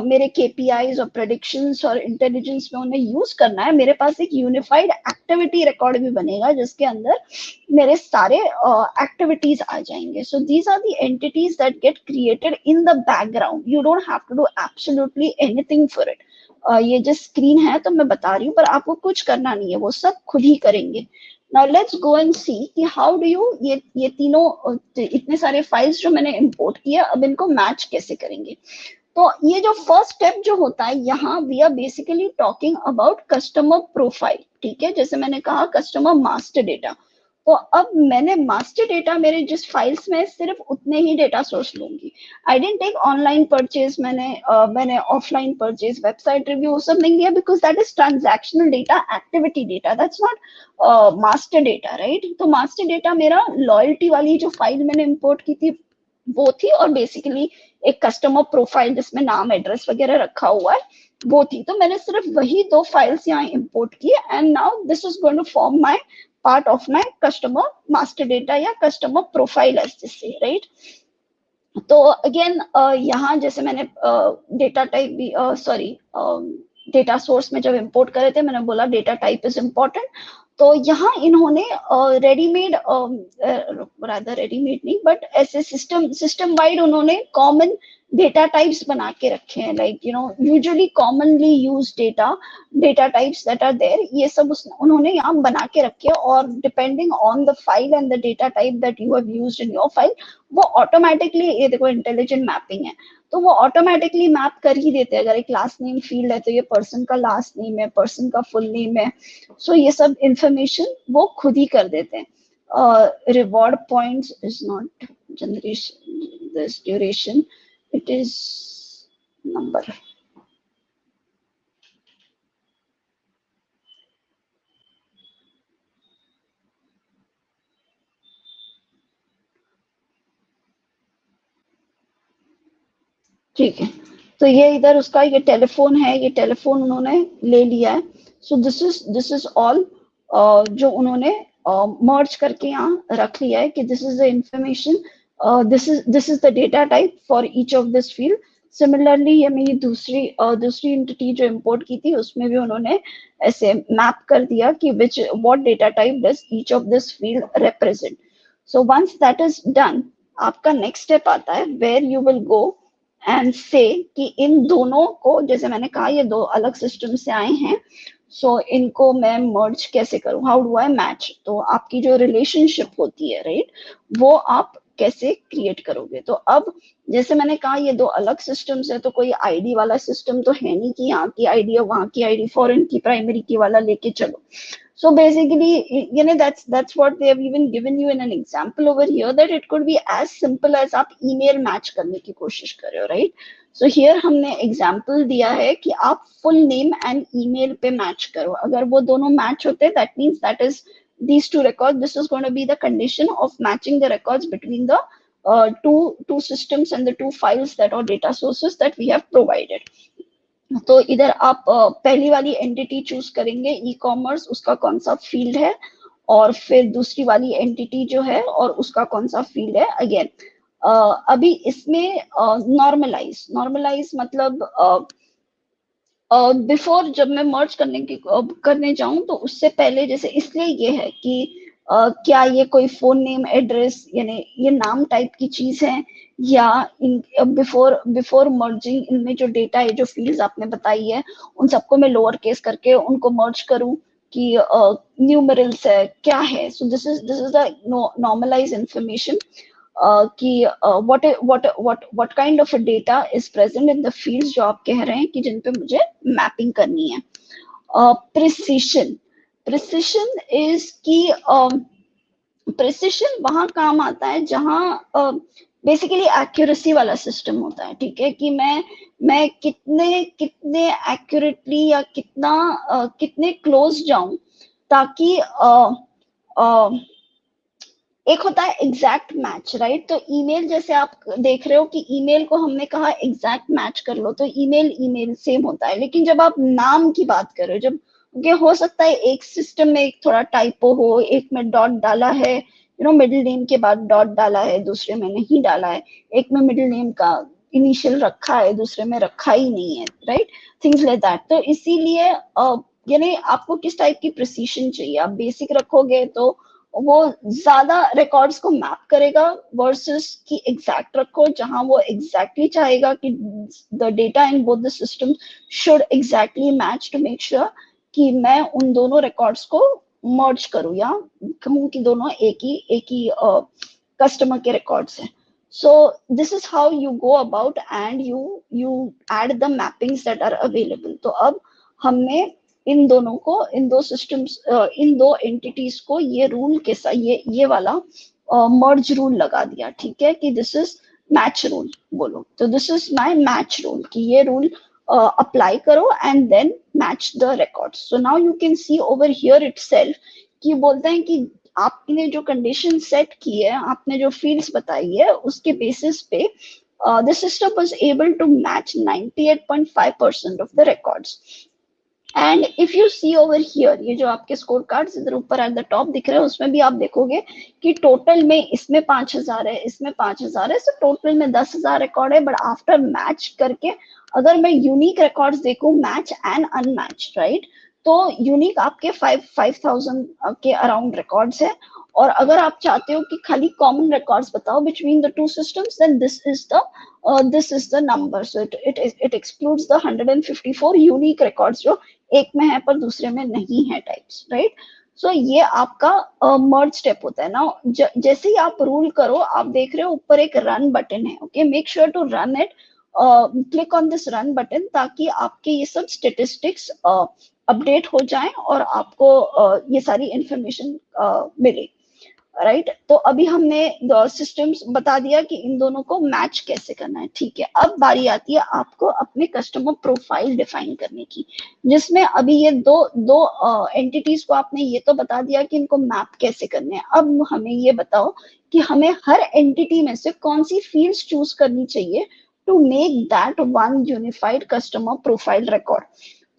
Speaker 2: मेरे केपीआईज और प्रेडिक्शंस और इंटेलिजेंस में उन्हें यूज करना है, मेरे पास एक यूनिफाइड एक्टिविटी रिकॉर्ड भी बनेगा जिसके अंदर मेरे सारे एक्टिविटीज आ जाएंगे। So these are the entities that get created in the background, you don't have to do absolutely anything for it. ये जो स्क्रीन है तो मैं बता रही हूँ, पर आपको कुछ करना नहीं है, वो सब खुद ही करेंगे। नाउ लेट्स गो एंड सी कि हाउ डू यू ये तीनों इतने सारे फाइल्स जो मैंने इंपोर्ट किया, अब इनको मैच कैसे करेंगे। तो ये जो फर्स्ट स्टेप जो होता है, यहाँ we are basically talking about customer profile, ठीक है, जैसे मैंने कहा कस्टमर मास्टर डेटा। तो अब मैंने मास्टर डेटा मेरे जिस फाइल्स में सिर्फ उतने ही डेटा सोर्स लूंगी। आई डेंट टेक ऑनलाइन परचेज, मैंने ऑफलाइन परचेज, वेबसाइट रिव्यू सब नहीं लिया, because that is transactional data, activity data, that's not master data, right. तो मास्टर डेटा मेरा लॉयल्टी वाली जो फाइल मैंने इंपोर्ट की थी वो थी, और बेसिकली एक कस्टमर प्रोफाइल जिसमें नाम एड्रेस वगैरह रखा हुआ है वो थी। तो मैंने सिर्फ वही दो फाइल्स यहाँ इंपोर्ट की, and now this is going to form my part of my customer master data या customer profile as this say, right. तो अगेन यहाँ जैसे मैंने डेटा टाइप भी सॉरी डेटा सोर्स में जब इंपोर्ट करे थे मैंने बोला डेटा टाइप इज इम्पोर्टेंट। तो यहाँ इन्होंने रेडीमेड रादर रेडीमेड नहीं बट ऐसे सिस्टम वाइड उन्होंने कॉमन डेटा टाइप्स बना के रखे हैं, like you know usually commonly use data types that are there, ये सब उन्होंने यहाँ बना के रखे हैं। और depending on the file and the data type that you have used in your file, वो ऑटोमेटिकली, ये देखो इंटेलिजेंट मैपिंग है, तो वो ऑटोमेटिकली मैप कर ही देते हैं। अगर एक लास्ट नेम फील्ड है तो ये पर्सन का लास्ट नेम है, पर्सन का फुल नेम है, सो ये सब इंफॉर्मेशन वो खुद ही कर देते हैं। Reward points is not generation this duration, it is number. ठीक है, तो ये इधर उसका ये टेलीफोन है, ये टेलीफोन उन्होंने ले लिया है। सो दिस इज ऑल जो उन्होंने मर्ज करके यहाँ रख लिया है कि this is the information, this is the data type for each of this field. Similarly ये मेरी दूसरी एंटिटी जो इंपोर्ट की थी उसमें भी उन्होंने ऐसे मैप कर दिया कि which what data type does each of this field represent. So once that is done, आपका नेक्स्ट स्टेप आता है where you will go and say कि इन दोनों को, जैसे मैंने कहा ये दो अलग सिस्टम से आए हैं, सो इनको मैं मर्ज कैसे करूं, हाउ डू आई मैच। तो आपकी जो रिलेशनशिप होती है, राइट, वो आप कैसे क्रिएट करोगे। तो अब जैसे मैंने कहा ये दो अलग सिस्टम्स है, तो कोई आईडी वाला सिस्टम तो है नहीं कि यहाँ की आईडी और वहां की आईडी, फॉरेन की प्राइमरी की वाला लेके चलो। So basically, you know, that's what they have even given you in an example over here, that it could be as simple as आप email match करने की कोशिश कर रहे हो, right? So here हमने example दिया है कि आप full name and email पे match करो। अगर वो दोनों match होते हैं, that means that is these two records. This is going to be the condition of matching the records between the two systems and the two files that are data sources that we have provided. तो इधर आप पहली वाली entity choose करेंगे e commerce, उसका कौन सा field है, और फिर दूसरी वाली एंटिटी जो है और उसका कौन सा फील्ड है। अगेन अभी इसमें नॉर्मलाइज मतलब बिफोर जब मैं मर्ज करने जाऊं तो उससे पहले, जैसे इसलिए ये है कि क्या ये कोई फोन नेम एड्रेस यानी ये नाम टाइप की चीज है, या इन बिफोर बिफोर मर्जिंग इनमें जो डेटा है, जो फील्ड्स आपने बताई है, उन सबको मैं लोअर केस करके उनको मर्ज करूं कि न्यूमरल्स है क्या है. So this is the normalize information कि what kind of a data is present in the fields जो आप कह रहे हैं कि जिन पे मुझे मैपिंग करनी है. प्रिसिशन प्रिसिशन इज की प्रिसिशन वहां काम आता है जहां बेसिकली एक्यूरेसी वाला सिस्टम होता है. ठीक है, कि मैं कितने कितने एक्यूरेटली या कितने क्लोज जाऊं ताकि एक होता है एग्जैक्ट मैच, राइट. तो ईमेल जैसे आप देख रहे हो कि ईमेल को हमने कहा एग्जैक्ट मैच कर लो, तो ईमेल ईमेल सेम होता है. लेकिन जब आप नाम की बात कर रहे हो, जब हो सकता है एक सिस्टम में एक थोड़ा टाइपो हो, एक में डॉट डाला है, मिडिल नेम के बाद डॉट डाला है, दूसरे में नहीं डाला है, एक में मिडिल नेम का इनिशियल रखा है, दूसरे में रखा ही नहीं है, राइट. Things like that. तो इसीलिए यानी आपको किस टाइप की प्रिसीशन चाहिए. आप बेसिक रखोगे तो वो ज्यादा रिकॉर्ड्स को मैप करेगा वर्सेस कि एग्जैक्ट रखो जहां वो एग्जैक्टली चाहेगा कि the data in both the system should exactly match to make sure कि मैं उन दोनों रिकॉर्ड्स को मर्ज करूं या कहूं कि दोनों एक ही कस्टमर के रिकॉर्ड्स हैं. So this is how you go about and you add the mappings that are available. तो अब हमने इन दोनों को, इन दो सिस्टम्स, इन दो एंटिटीज को ये रूल के साथ ये वाला मर्ज रूल लगा दिया. ठीक है, कि दिस इज मैच रूल बोलो, तो this is my match rule कि ये रूल अप्लाई करो and then match the records. So now you can see over here itself कि बोलते हैं कि आपने जो कंडीशन सेट की है, आपने जो फील्ड्स बताई है, उसके बेसिस पे the system was able to match 98.5% of the records. And if you see over here, ये जो आपके स्कोर कार्ड्स इधर ऊपर एट द टॉप दिख रहे हैं, उसमें भी आप देखोगे कि टोटल में इसमें 5000 है, इसमें 5000 है, सो टोटल में 10,000 रिकॉर्ड है. बट आफ्टर मैच करके अगर मैं यूनिक रिकॉर्ड्स देखूं, मैच एंड अनमैच, राइट, तो यूनिक आपके 5000 के अराउंड रिकॉर्ड्स है. और अगर आप चाहते हो कि खाली कॉमन रिकॉर्ड्स बताओ between the two systems, then this is the number. So it excludes the 154 unique records जो एक में है पर दूसरे में नहीं है टाइप्स, राइट. सो ये आपका मर्ज स्टेप होता है ना. जैसे ही आप रूल करो, आप देख रहे हो ऊपर एक रन बटन है. Okay, make sure to run it, click on this run button, ताकि आपके ये सब स्टेटिस्टिक्स अपडेट हो जाएं और आपको ये सारी इंफॉर्मेशन मिले, राइट. तो अभी हमने सिस्टम्स बता दिया कि इन दोनों को मैच कैसे करना है. ठीक है, अब बारी आती है आपको अपने कस्टमर प्रोफाइल डिफाइन करने की, जिसमें अभी ये दो एंटिटीज को आपने ये तो बता दिया कि इनको मैप कैसे करने हैं. अब हमें ये बताओ कि हमें हर एंटिटी में से कौन सी फील्ड्स चूज करनी चाहिए to make that one unified customer profile record.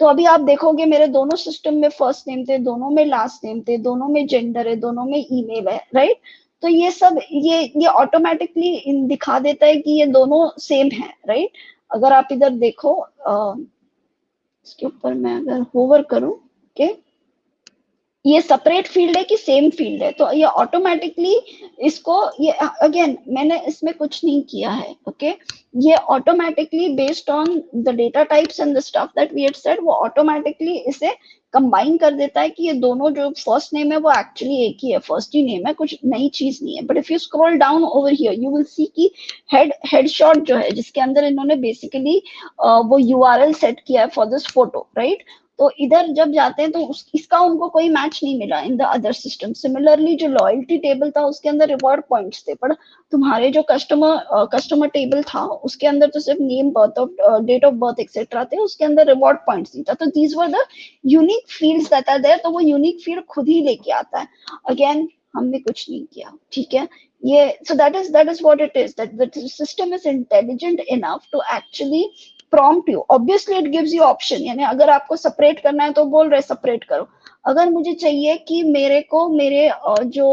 Speaker 2: तो अभी आप देखोगे मेरे दोनों सिस्टम में फर्स्ट नेम थे, दोनों में लास्ट नेम थे, दोनों में जेंडर है, दोनों में ईमेल है, राइट. तो ये सब ये ऑटोमेटिकली दिखा देता है कि ये दोनों सेम है, राइट. अगर आप इधर देखो, इसके ऊपर मैं अगर होवर करूं, ओके, ये सेपरेट फील्ड है कि सेम फील्ड है, तो ये ऑटोमेटिकली इसको, ये अगेन मैंने इसमें कुछ नहीं किया है. ओके, ये automatically based on the data types and the stuff that we had said, वो ऑटोमेटिकली इसे कंबाइन कर देता है कि ये दोनों जो फर्स्ट नेम है वो एक्चुअली एक ही है, फर्स्ट ही नेम है, कुछ नई चीज नहीं है. But if you scroll down over here, you will see कि हेडशॉट जो है, जिसके अंदर इन्होंने बेसिकली वो यूआरएल सेट किया है फॉर दिस फोटो, राइट. तो इधर जब जाते हैं तो इसका उनको कोई मैच नहीं मिला in the other system. Similarly जो लॉयल्टी टेबल था उसके अंदर रिवॉर्ड पॉइंट्स थे, पर तुम्हारे जो कस्टमर टेबल था उसके अंदर तो सिर्फ name, birth of date of birth etcetera थे, उसके अंदर रिवॉर्ड पॉइंट्स नहीं था. तो these were the unique fields that are there. तो वो यूनिक फील्ड खुद ही लेके आता है. अगेन हमने कुछ नहीं किया, ठीक है. ये so that is what it is, that the system is intelligent enough to actually prompt you. Obviously it gives you option, यानी अगर आपको सेपरेट करना है तो बोल रहे सेपरेट करो. अगर मुझे चाहिए कि मेरे जो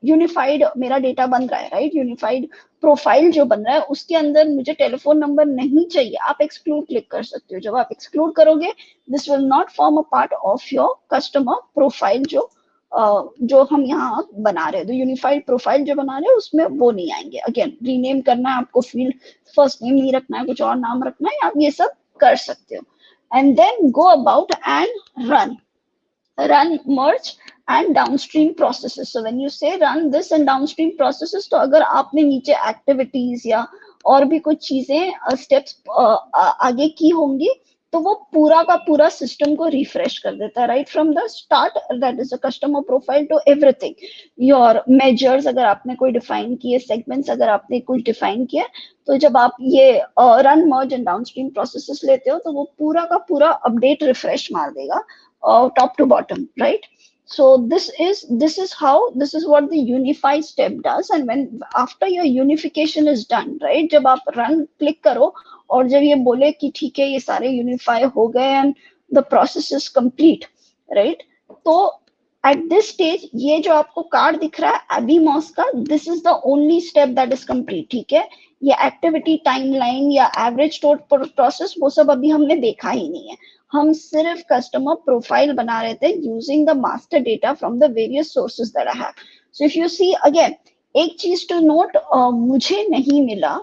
Speaker 2: यूनिफाइड मेरा डेटा बन रहा है, राइट, यूनिफाइड प्रोफाइल जो बन रहा है उसके अंदर मुझे टेलीफोन नंबर नहीं चाहिए, आप एक्सक्लूड क्लिक कर सकते हो. जब आप एक्सक्लूड करोगे, this will not form a part of your customer profile जो जो हम यहाँ बना रहे हैं, तो यूनिफाइड प्रोफाइल जो बना रहे हैं उसमें वो नहीं आएंगे। अगेन रीनेम करना है आपको, फील्ड फर्स्ट नेम नहीं रखना है, कुछ और नाम रखना है, आप ये सब कर सकते हो। And then go about and run merge and downstream processes. So when you say run this and downstream processes, तो अगर आपने नीचे activities या और भी कुछ चीजें steps आगे की होंगी, तो वो पूरा का पूरा सिस्टम को रिफ्रेश कर देता है, right from the start, that is a customer profile to everything. Your measures अगर आपने कोई डिफाइन किए, सेगमेंट्स अगर आपने कुछ डिफाइन किया, तो जब आप ये run merge and downstream processes लेते हो, तो वो पूरा का पूरा अपडेट रिफ्रेश मार देगा top to bottom, right? So this is what the unify step does. And when after your unification is done, right, जब आप run click करो और जब ये बोले कि ठीक है ये सारे unify हो गए and the process is complete, right, तो at this stage ये जो आपको कार्ड दिख रहा है Abimos का, this is the only step that is complete, ठीक है। ये एक्टिविटी टाइमलाइन या एवरेज प्रोसेस वो सब अभी हमने देखा ही नहीं है, हम सिर्फ कस्टमर प्रोफाइल बना रहे थे using the master data from the various sources that I have. So if you see again, एक चीज टू नोट, मुझे नहीं मिला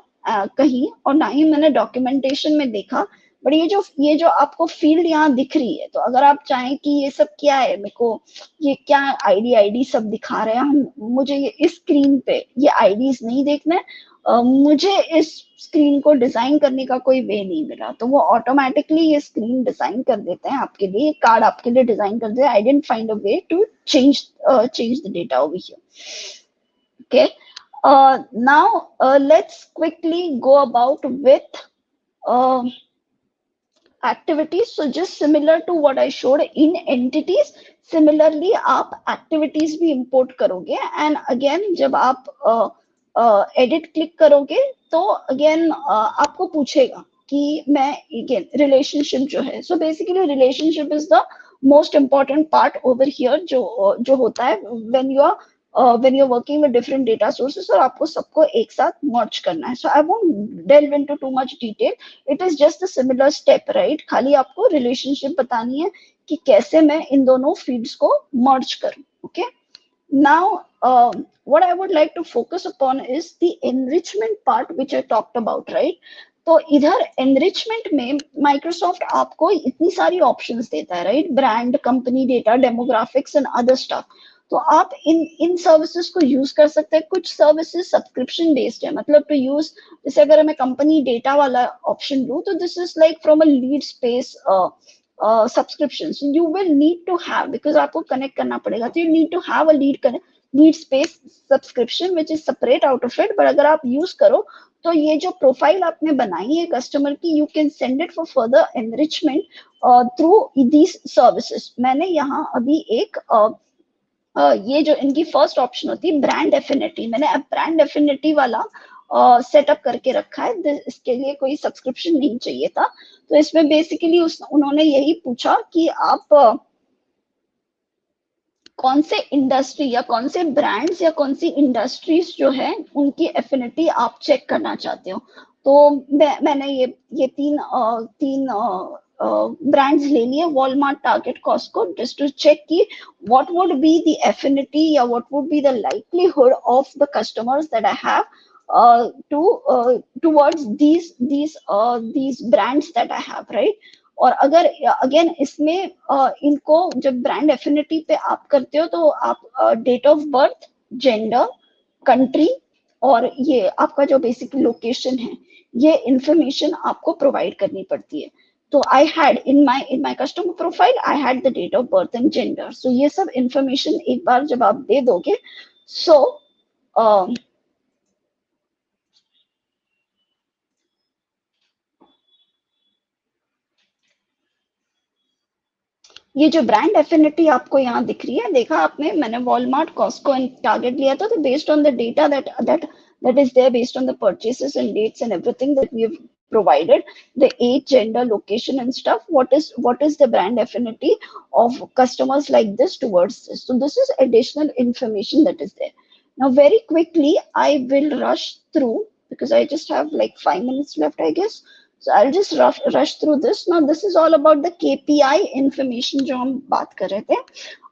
Speaker 2: कहीं और ना ही मैंने डॉक्यूमेंटेशन में देखा, बट ये जो आपको फील्ड यहाँ दिख रही है, तो अगर आप चाहें कि ये सब क्या है, मेरे को ये क्या आईडी सब दिखा रहे हैं हम, मुझे ये इस स्क्रीन पे ये आईडीज नहीं देखना, मुझे इस स्क्रीन को डिजाइन करने का कोई वे नहीं मिला, तो वो ऑटोमेटिकली ये स्क्रीन डिजाइन कर देते हैं आपके लिए, कार्ड आपके लिए डिजाइन कर देते हैं। I didn't find a way to change the data over here. Okay, now let's quickly go about with activities. So just similar to what I showed in entities, similarly आप activities भी import करोगे, and again जब आप edit click करोगे तो again आपको पूछेगा कि मैं again relationship जो है, so basically relationship is the most important part over here जो होता है when you're working with different data sources और आपको सबको एक साथ merge करना है। So I won't delve into too much detail, it is just a similar step, right? खाली आपको relationship बतानी है कि कैसे मैं इन दोनों feeds को merge करूं, okay? Now, what I would like to focus upon is the enrichment part which I talked about, right? तो इधर enrichment में Microsoft आपको इतनी सारी options देता है, right? Brand, company data, demographics and other stuff. तो आप इन सर्विसेज को यूज कर सकते हैं। कुछ सर्विसेज सब्सक्रिप्शन बेस्ड है, मतलब टू यूज, जैसे अगर मैं कंपनी डेटा वाला ऑप्शन लूँ तो this is like from a lead space subscription, so you will need to have, because आपको कनेक्ट करना पड़ेगा, तो you need to have a lead space subscription which is separate out of it। but अगर आप use करो तो ये जो प्रोफाइल आपने बनाई है कस्टमर की, you can send it for further enrichment through these services. मैंने यहाँ अभी एक ये जो इनकी फर्स्ट ऑप्शन होती है ब्रांड एफिनिटी, मैंने ब्रांड एफिनिटी वाला सेटअप करके रखा है, इसके लिए कोई सब्सक्रिप्शन नहीं चाहिए था। तो इसमें बेसिकली उन्होंने यही पूछा कि आप कौन से इंडस्ट्री या कौन से ब्रांड्स या कौन सी इंडस्ट्रीज जो है उनकी एफिनिटी आप चेक करना चाहते हो। तो मैंने ये तीन brands ले लिए, Walmart, Target, Costco, just to check कि what would be the affinity या what would be the likelihood of the customers that I have towards these brands that I have, right? और अगर अगेन इसमें इनको जब brand affinity पे आप करते हो तो आप date of birth, gender, country और ये आपका जो बेसिक लोकेशन है, ये इंफॉर्मेशन आपको प्रोवाइड करनी पड़ती है। तो I had in my customer profile I had the date of birth and gender, so ये सब इंफॉर्मेशन एक बार जब आप दे दोगे, so ये जो ब्रांड एफिनिटी आपको यहाँ दिख रही है, देखा आपने, मैंने वॉलमार्ट, कॉस्को एंड टारगेट लिया था, तो based on the data that is there, based on the purchases and dates and everything that we have provided, the age, gender, location and stuff, what is the brand affinity of customers like this towards this. So this is additional information that is there. Now very quickly I will rush through because I just have like 5 minutes left, I guess. So I'll just rush through this. Now this is all about the KPI information जो हम बात कर रहे थे.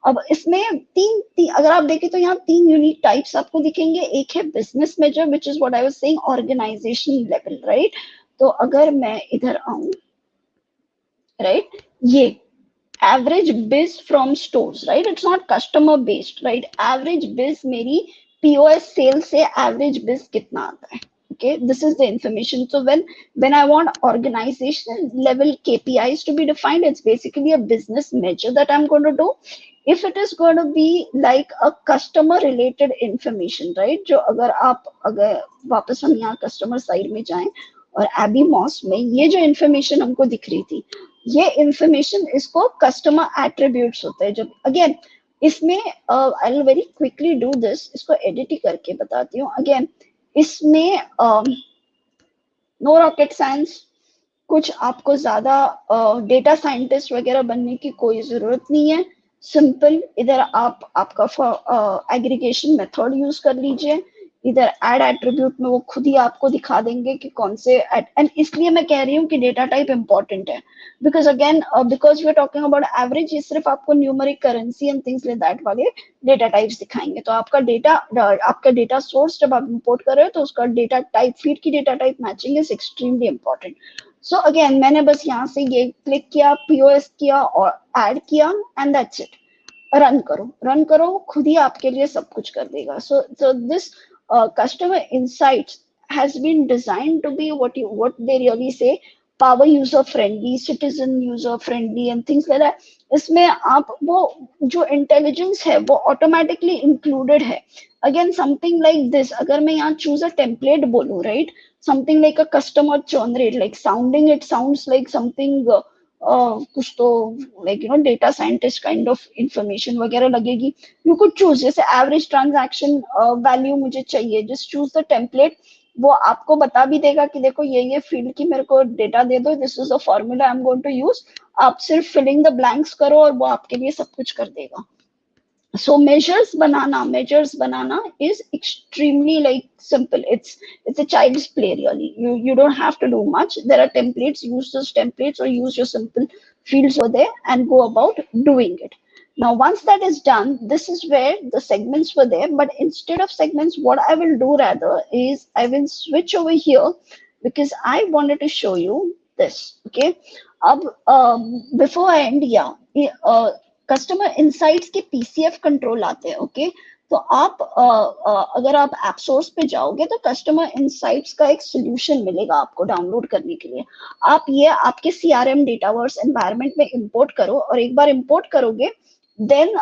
Speaker 2: अब इसमें अगर आप देखें तो यहाँ 3 यूनिक टाइप्स आपको दिखेंगे. एक है business measure, which is what I was saying, organization level, right. तो अगर मैं इधर आऊं, राइट, ये average biz from stores, right, it's not customer based, right. Average biz मेरी POS सेल से एवरेज बिज कितना आता है. Okay, this is the information. So when I want organization level KPIs to be defined, it's basically a business measure that I'm going to do. If it is going to be like a customer related information, right, जो अगर वापस हम यहाँ customer side में जाएं और AB moss में ये जो इंफॉर्मेशन हमको दिख रही थी, ये इंफॉर्मेशन इसको कस्टमर एट्रीब्यूट्स होते हैं. जब अगेन इसमें I will very quickly do this, इसको एडिट ही करके बताती हूँ. अगेन इसमें नो रॉकेट साइंस, कुछ आपको ज्यादा डेटा साइंटिस्ट वगैरह बनने की कोई जरूरत नहीं है. सिंपल इधर आप आपका एग्रीगेशन मेथड यूज कर लीजिए. इधर ऐड एट्रीब्यूट में वो खुद ही आपको दिखा देंगे कि कौन से एंड इसलिए मैं कह रही हूँ कि डेटा टाइप इंपॉर्टेंट है, because again because we are talking about average, ये सिर्फ आपको numeric currency and things like that वाले डेटा टाइप्स दिखाएंगे. तो आपका डेटा सोर्स जब आप इंपोर्ट कर रहे हो तो उसका डेटा टाइप, फीड की data type matching is extremely important. So again मैंने बस यहाँ से ये क्लिक किया, POS किया और ऐड किया एंड दैट्स इट. रन करो, खुद ही आपके लिए सब कुछ कर देगा. So this customer insights has been designed to be what they really say, power user friendly, citizen user friendly and things like that. इसमें आप वो जो इंटेलिजेंस है वो ऑटोमेटिकली इंक्लूडेड है. अगेन समथिंग लाइक दिस, अगर मैं यहाँ चूज अ टेम्पलेट बोलूँ, right, something like a customer churn rate, like sounding, it sounds like something कुछ तो like you no data scientist kind of information वगैरह लगेगी. यू कुड चूज, जैसे average transaction value मुझे चाहिए, जस्ट चूज द टेम्पलेट. वो आपको बता भी देगा कि देखो ये फील्ड की मेरे को डेटा दे दो, this is the formula I am going to use. आप सिर्फ फिलिंग द ब्लैंक्स करो और वो आपके लिए सब कुछ कर देगा. So measures banana is extremely like simple. It's a child's play really. You don't have to do much. There are templates, use those templates or use your simple fields over there and go about doing it. Now once that is done, this is where the segments were there, but instead of segments, what I will do rather is I will switch over here because I wanted to show you this. Okay, before I end, customer insights के PCF control आते हैं. Okay, तो आप अगर आप app source पे जाओगे तो कस्टमर इनसाइट्स का एक सोल्यूशन मिलेगा आपको डाउनलोड करने के लिए. आप ये आपके CRM डेटावर्स एनवायरनमेंट में इंपोर्ट करो और एक बार इंपोर्ट करोगे देन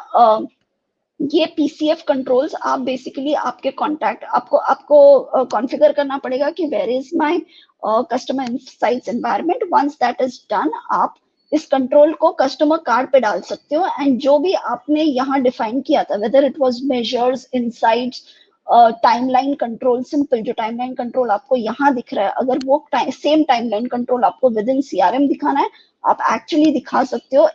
Speaker 2: ये PCF कंट्रोल्स आप बेसिकली आपके कॉन्टैक्ट आपको कॉन्फ़िगर करना पड़ेगा कि where is my customer insights environment. Once that is done, आप इस कंट्रोल को कस्टमर कार्ड पे डाल सकते हो एंड जो भी आपने यहाँ डिफाइन किया था, whether it was measures, insights, timeline control, simple जो टाइमलाइन कंट्रोल आपको यहाँ दिख रहा है, अगर वो सेम टाइमलाइन कंट्रोल आपको विद इन CRM दिखाना है, आप एक्चुअली दिखा सकते हो.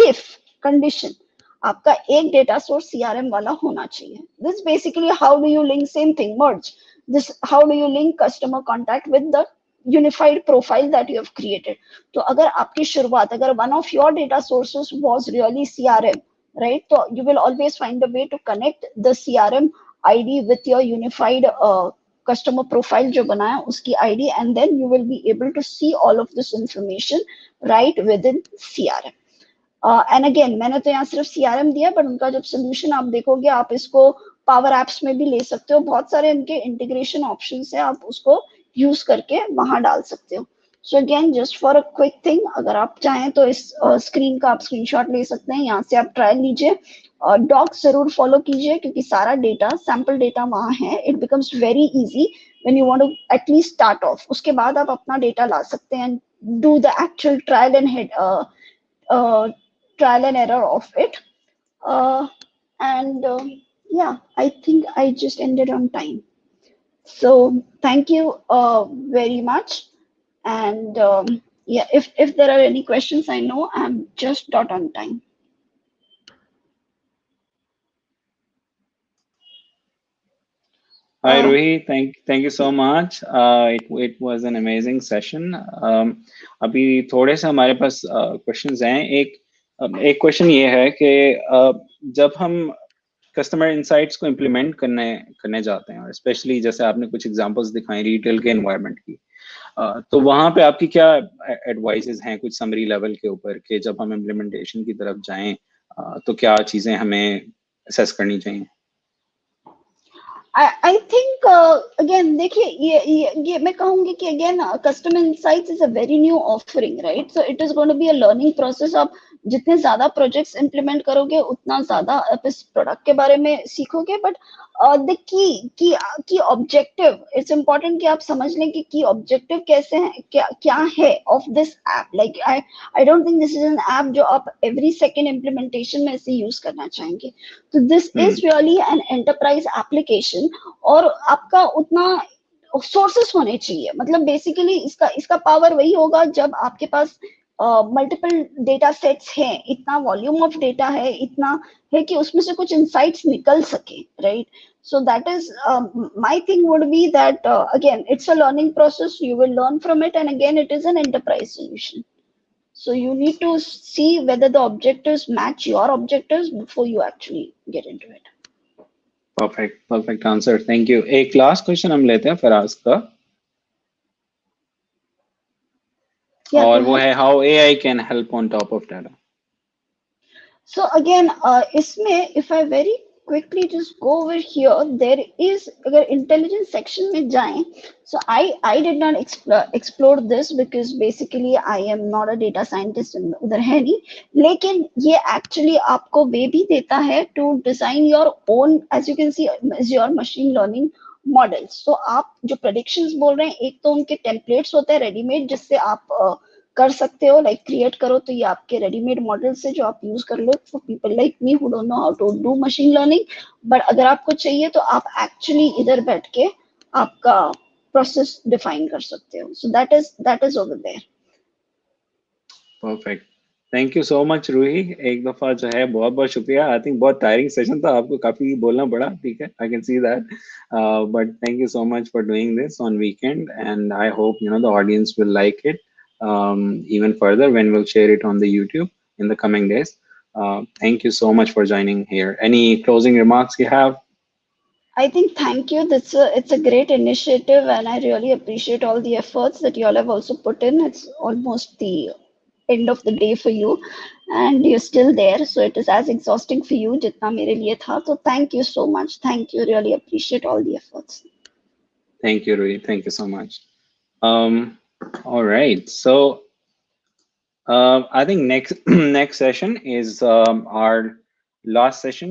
Speaker 2: इफ कंडीशन आपका एक डेटा सोर्स CRM वाला होना चाहिए. This basically how do you link, same thing, merge this, how do you link customer contact with the unified profile that you have created. तो अगर आपकी शुरुआत, अगर one of your data sources was really CRM, right, so you will always find a way to connect the CRM ID with your unified customer profile जो बनाया उसकी ID, and then you will be able to see all of this information right within CRM. And again मैंने तो यहाँ सिर्फ CRM दिया, but उनका जब सोल्यूशन आप देखोगे आप इसको पावर एप्स में भी ले सकते हो. बहुत सारे इनके इंटीग्रेशन ऑप्शंस है, आप उसको यूज करके वहां डाल सकते हो. So again just for a quick thing, अगर आप चाहें तो इस स्क्रीन का आप स्क्रीनशॉट ले सकते हैं, यहाँ से आप ट्रायल लीजिए. डॉक्स जरूर फॉलो कीजिए क्योंकि सारा डेटा, सैंपल डेटा वहाँ है. It becomes very easy when you want to at least start off. उसके बाद आप अपना डेटा ला सकते हैं and do the actual trial and error of it. And yeah, I think I just ended on time. So thank you very much. And yeah, if there are any questions, I know I'm just not on time.
Speaker 1: Hi Ruhi, thank you so much. It was an amazing session. अभी थोड़े से हमारे पास questions हैं. एक question ये है कि जब हम कस्टमर इंसाइट्स को इम्प्लीमेंट करने जाते हैं, और स्पेशली जैसे आपने कुछ एग्जांपल्स दिखाए रिटेल के एनवायरनमेंट की, तो वहां पे आपकी क्या एडवाइसेस हैं कुछ समरी लेवल के ऊपर कि जब हम इम्प्लीमेंटेशन की तरफ जाएं तो क्या चीजें हमें असेस करनी चाहिए?
Speaker 2: I think again देखिए ये मैं कहूँगी कि again customer insights is a very new offering, right? So it is going to be a learning process. आप जितने ज्यादा प्रोजेक्ट्स इंप्लीमेंट करोगे उतना ज्यादा आप इस प्रोडक्ट के बारे में सीखोगे. But the key objective, it's important कि आप समझ लें कि की ऑब्जेक्टिव कैसे है, क्या है of this app. Like I don't think this is an app जो आप एवरी सेकेंड इम्प्लीमेंटेशन में इसे यूज करना चाहेंगे. तो this is really an enterprise application. और आपका उतना सोर्सेस होने चाहिए. मतलब बेसिकली इसका पावर वही होगा जब आपके पास मल्टीपल डेटा सेट्स हैं, इतना वॉल्यूम ऑफ डेटा है, इतना है कि उसमें से कुछ इंसाइट्स निकल सके, right? So that is my thing would be that again it's a learning process. You will learn from it, and again it is an enterprise solution. So you need to see whether the objectives match your objectives before you actually get into it.
Speaker 1: Perfect answer, thank you. एक last question हम लेते हैं फराज का. और वो है how AI can help on top of data.
Speaker 2: So again इसमें if I very quickly just go over here, there is अगर intelligence section में जाएं, so I did not explore this because basically I am not a data scientist, उधर है नहीं. लेकिन ये actually आपको वे भी देता है to design your own, as you can see, as your machine learning models. So आप जो predictions बोल रहे हैं, एक तो उनके templates होते हैं रेडीमेड जिससे आप कर सकते हो, लाइक क्रिएट करो, तो ये आपके रेडीमेड मॉडल से जो आप यूज कर लो for people like me who don't know how to do machine learning. But अगर आपको चाहिए तो आप एक्चुअली इधर बैठ के आपका प्रोसेस डिफाइन कर सकते हो. So that is over there.
Speaker 1: Perfect, thank you so much Roohi. एक दफा जो है बहुत बहुत शुक्रिया. आई थिंक बहुत टायरिंग सेशन था, आपको काफी बोलना पड़ा, ठीक है, I can see that, but thank you so much for doing this on weekend, and I hope the audience will like it even further when we'll share it on the YouTube in the coming days. Thank you so much for joining here. Any closing remarks you have?
Speaker 2: I think thank you. It's a great initiative, and I really appreciate all the efforts that you all have also put in. It's almost the end of the day for you, and you're still there, so it is as exhausting for you jitna mere liye tha. So thank you so much. Thank you. Really appreciate all the efforts.
Speaker 1: Thank you, Ruhi. Thank you so much. All right. So I think next session is our last session.